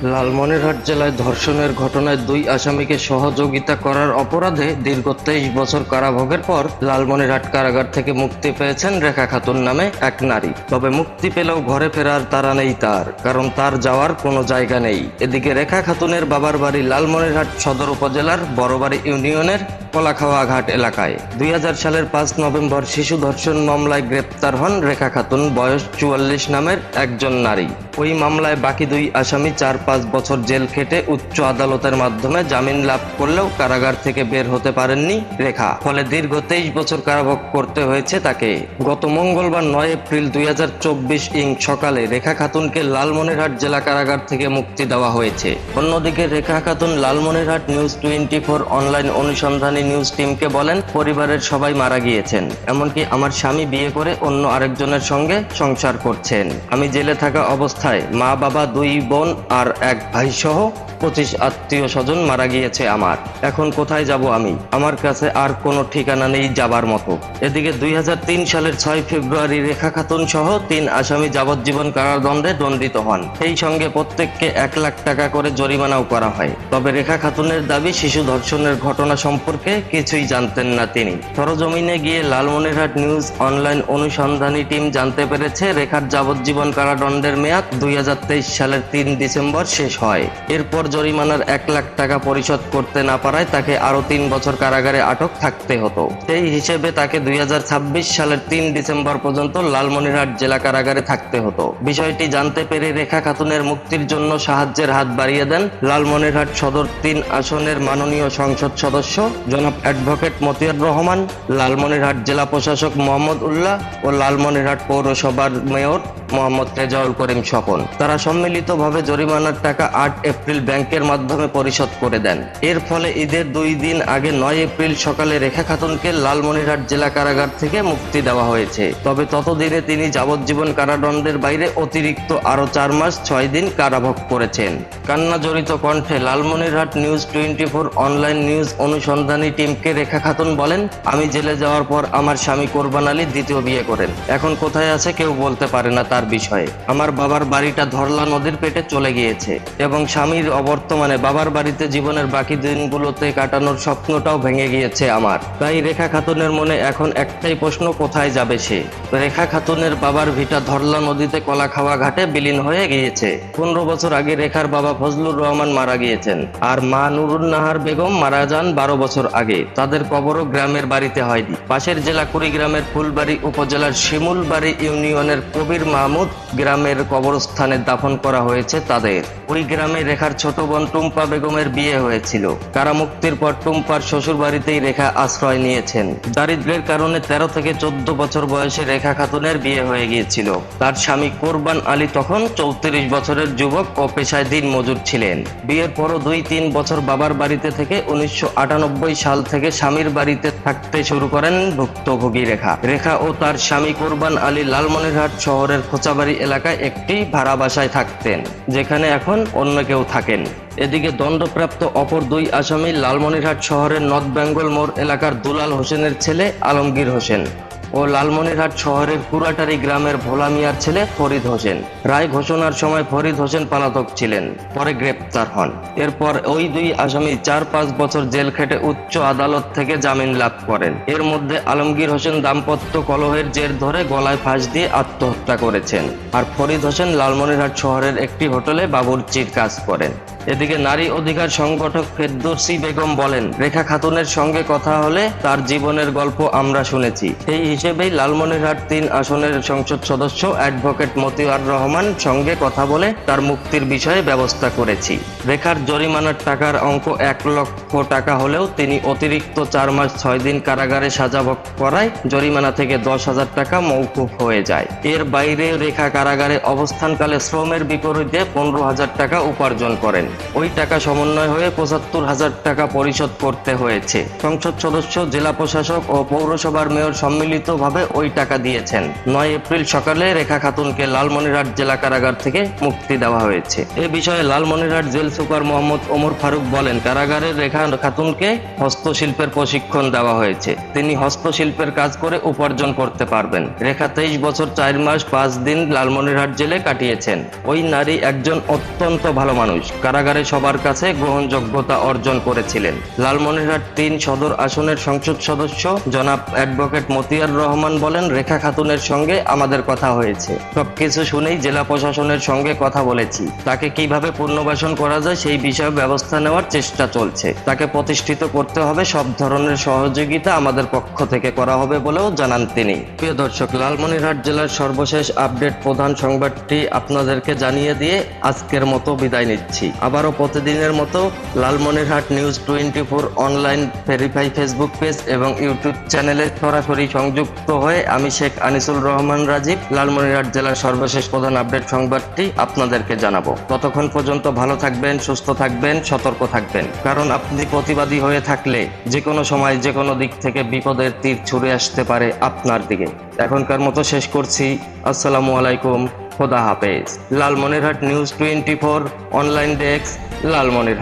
লালমনিরহাট জেলায় ধর্ষণের ঘটনায় দুই আসামিকে সহযোগিতা করার অপরাধে দীর্ঘ 23 বছর কারাভোগের পর লালমনিরহাট কারাগার থেকে মুক্তি পেয়েছেন রেখা খাতুন নামে এক নারী। তবে মুক্তি পেলেও ঘরে ফেরার তাড়া নেই তার, কারণ তার যাওয়ার কোনো জায়গা নেই। এদিকে রেখা খাতুনের বাবার বাড়ি লালমনিরহাট সদর উপজেলার বড়বাড়ি ইউনিয়নের কলাখাওয়া ঘাট এলাকায়। 2000 সালের 5 নভেম্বর শিশু ধর্ষণ মামলায় গ্রেপ্তার হন রেখা খাতুন, বয়স 44 নামের একজন নারী। ওই মামলায় বাকি দুই আসামি 4-5 বছর জেল খেটে উচ্চ আদালতের মাধ্যমে জামিন লাভ করলেও কারাগার থেকে বের হতে পারেননি রেখা, ফলে দীর্ঘ 23 বছর কারাভোগ করতে হয়েছে তাকে। গত মঙ্গলবার 9 এপ্রিল 2024 সকালে রেখা খাতুনকে লালমনিরহাট জেলা কারাগার থেকে মুক্তি দেওয়া হয়েছে। অন্যদিকে রেখা খাতুন লালমনিরহাট নিউজ 24 অনলাইন অনুসন্ধানী নিউজ টিমকে বলেন, পরিবারের সবাই মারা গিয়েছেন, এমনকি আমার স্বামী বিয়ে করে অন্য আরেকজনের সঙ্গে সংসার করছেন। আমি জেলে থাকা অবস্থায় মা, বাবা, 2 বোন আর 1 ভাই সহ 25 আত্মীয় স্বজন মারা গিয়েছে আমার। এখন কোথায় যাব আমি? আমার কাছে আর কোনো ঠিকানা নেই যাবার মতো। এদিকে 2003 সালের 6 ফেব্রুয়ারি রেখা খাতুন সহ 3 আসামি যাবজ্জীবন কারাদণ্ডে দণ্ডিত হন। এই সঙ্গে প্রত্যেককে 1 লাখ টাকা করে জরিমানাও করা হয়। তবে রেখা খাতুনের দাবি, শিশু ধর্ষণের ঘটনা সম্পর্কে কিছুই জানতেন না তিনি। সরজমিনে গিয়ে লালমনিরহাট নিউজ অনলাইন অনুসন্ধানী টিম জানতে পেরেছে, রেখার যাবজ্জীবন কারাদণ্ডের মেয়াদ 2023 সালের 3 ডিসেম্বর শেষ হয়। এরপর জরিমানার 1 লাখ টাকা পরিশোধ করতে না পারায় তাকে আরো 3 বছর কারাগারে আটক থাকতে হতো। সেই হিসেবে তাকে 2026 সালের 3 ডিসেম্বর পর্যন্ত লালমনিরহাট জেলা কারাগারে থাকতে হতো। বিষয়টি জানতে পেরে রেখা খাতুনের মুক্তির জন্য সাহায্যের হাত বাড়িয়ে দেন লালমনিরহাট সদর 3 আসনের মাননীয় সংসদ সদস্য জনাব অ্যাডভোকেট মতিয়ার রহমান, লালমনিরহাট জেলা প্রশাসক মোহাম্মদ উল্লাহ ও লালমনিরহাট পৌরসভার মেয়র মোহাম্মদ রেজাউল করিম স্বপন। তারা সম্মিলিতভাবে জরিমানার টাকা 8 এপ্রিল ব্যাংকের মাধ্যমে পরিশোধ করে দেন। এর ফলে ঈদের 2 দিন আগে 9 এপ্রিল সকালে রেখা খাতুনকে লালমনিরহাট জেলা কারাগার থেকে মুক্তি দেওয়া হয়েছে। তবে ততদিনে তিনি যাবজ্জীবন কারাদণ্ডের বাইরে অতিরিক্ত আরো 4 মাস 6 দিন কারাভোগ করেছেন। কান্না জড়িত কণ্ঠে লালমনিরহাট নিউজ 24 অনলাইন নিউজ অনুসন্ধানী টিমকে রেখা খাতুন বলেন, আমি জেলে যাওয়ার পর আমার স্বামী কোরবান আলী দ্বিতীয় বিয়ে করেন। এখন কোথায় আছে কেউ বলতে পারে না তার বিষয়ে। আমার বাবার বাড়িটা ধরলা নদীর পেটে চলে গিয়েছে এবং স্বামীর অবর্তমানে বাবার বাড়িতে জীবনের বাকি দিনগুলোতে কাটানোর স্বপ্নটাও ভেঙে গিয়েছে আমার। তাই রেখা খাতুনের মনে এখন একটাই প্রশ্ন, কোথায় যাবে সে? রেখা খাতুনের বাবার ভিটা ধরলা নদীতে কলাখাওয়া ঘাটে বিলীন হয়ে গিয়েছে। 15 বছর আগে রেখার বাবা ফজলুর রহমান মারা গিয়েছেন আর মা নুরুন নাহার বেগম মারা যান 12 বছর আগে। তাদের কবরও গ্রামের বাড়িতে হয়নি, পাশের জেলা কুড়িগ্রামের ফুলবাড়ি উপজেলার শিমুলবাড়ি ইউনিয়নের কবির মাহমুদ গ্রামের কবরস্থানে দাফন করা হয়েছে তাদের। ওই গ্রামে রেখার ছোট বোন টুম্পা বেগমের বিয়ে হয়েছিল। কারামুক্তির পর টুম্পার শ্বশুর বাড়িতেই রেখা আশ্রয় নিয়েছেন। দারিদ্র্যের কারণে 13 থেকে 14 বছর বয়সে রেখা খাতুনের বিয়ে হয়ে গিয়েছিল। তার স্বামী কোরবান আলী তখন 34 বছরের যুবক ও পেশায় দিন মজুর ছিলেন। বিয়ের পরও 2-3 বছর বাবার বাড়িতে থেকে 1998 সাল থেকে স্বামীর বাড়িতে থাকতে শুরু করেন ভুক্তভোগী রেখা ও তার স্বামী কোরবান আলী লালমনিরহাট শহরের খোঁচাবাড়ি এলাকায় একটি ভাড়া বাসায় থাকতেন, যেখানে এখন অন্য কেউ থাকেন। এদিকে দণ্ডপ্রাপ্ত অপর 2 আসামি লালমনিরহাট শহরের নর্থ বেঙ্গল মোড় এলাকার দুলাল হোসেনের ছেলে আলমগীর হোসেন ও লালমনিরহাট শহরের কুরাটারি গ্রামের ভোলা মিয়ার ছেলে ফরিদ হোসেন। রায় ঘোষণার সময় ফরিদ হোসেন পলাতক ছিলেন, পরে গ্রেপ্তার হন। এরপর ওই 2 আসামি 4-5 বছর জেল খেটে উচ্চ আদালত থেকে জামিন লাভ করেন। এর মধ্যে আলমগীর হোসেন দাম্পত্য কলহের জের ধরে গলায় ফাঁস দিয়ে আত্মহত্যা করেছেন, আর ফরিদ হোসেন লালমনিরহাট শহরের একটি হোটেলে বাবুর্চির কাজ করেন। এদিকে নারী অধিকার সংগঠক ফেরদৌসী বেগম বলেন, রেখা খাতুনের সঙ্গে কথা হলে তার জীবনের গল্প আমরা শুনেছি। সেই হিসেবেই লালমনিরহাট 3 আসনের সংসদ সদস্য অ্যাডভোকেট মতিয়ার রহমান সঙ্গে কথা বলে তার মুক্তির বিষয়ে ব্যবস্থা করেছি। রেখার জরিমানার টাকার অঙ্ক 1 লক্ষ টাকা হলেও তিনি অতিরিক্ত 4 মাস 6 দিন কারাগারে সাজা ভোগ করায় জরিমানা থেকে 10,000 টাকা মওকুফ হয়ে যায়। এর বাইরে রেখা কারাগারে অবস্থানকালে শ্রমের বিপরীতে 15,000 টাকা উপার্জন করেন। ওই টাকা সমন্বয় হয়ে ৭৫,০০০ টাকা পরিশোধ করতে হয়েছে। সংসদ সদস্য, জেলা প্রশাসক ও পৌরসভার মেয়র সম্মিলিতভাবে ওই টাকা দিয়েছেন। ৯ এপ্রিল সকালে রেখা খাতুনকে লালমনিরহাট জেলা কারাগার থেকে মুক্তি দেওয়া হয়েছে। এ বিষয়ে লালমনিরহাট জেল সুপার মোহাম্মদ ওমর ফারুক বলেন, কারাগারে রেখা খাতুনকে হস্তশিল্পের প্রশিক্ষণ দেওয়া হয়েছে। তিনি হস্তশিল্পের কাজ করে উপার্জন করতে পারবেন। রেখা 23 বছর 4 মাস 5 দিন লালমনিরহাট জেলে কাটিয়েছেন। ওই নারী একজন অত্যন্ত ভালো মানুষ, কারাগারে সবার কাছে গ্রহণযোগ্যতা অর্জন করেছিলেন। লালমনিরহাট 3 সদর আসনের সংসদ সদস্য জনাব অ্যাডভোকেট মতিয়ার রহমান বলেন, রেখা খাতুনের সঙ্গে আমাদের কথা হয়েছে। সবকিছু শুনেই জেলা প্রশাসনের সঙ্গে কথা বলেছি। তাকে কিভাবে পুনর্বাসন করা যায় সেই বিষয়ে ব্যবস্থা নেওয়ার চেষ্টা চলছে। তাকে প্রতিষ্ঠিত করতে হবে, সব ধরনের সহযোগিতা আমাদের পক্ষ থেকে করা হবে বলেও জানান তিনি। প্রিয় দর্শক, লালমনিরহাট জেলার সর্বশেষ আপডেট প্রধান সংবাদটি আপনাদেরকে জানিয়ে দিয়ে আজকের মতো বিদায় নিচ্ছি। আবারও প্রতিদিনের মতো Lalmonirhat news 24 online verify Facebook page এবং ইউটিউব চ্যানেলে সরাসরি সংযুক্ত হয়ে আমি শেখ আনিসুল রহমান রাজীব লালমনিরহাট জেলার সর্বশেষ প্রধান আপডেট সংবাদটি আপনাদেরকে জানাবো। ততক্ষণ পর্যন্ত ভালো থাকবেন, সুস্থ থাকবেন, সতর্ক থাকবেন, কারণ আপনি প্রতিবাদী হয়ে থাকলে যে কোনো সময় যে কোনো দিক থেকে বিপদের তীর ছুড়ে আসতে পারে আপনার দিকে। এখনকার মতো শেষ করছি। আসসালামু আলাইকুম, খোদা হাফেজ। Lalmonirhat news 24 online desk, Lalmonirhat.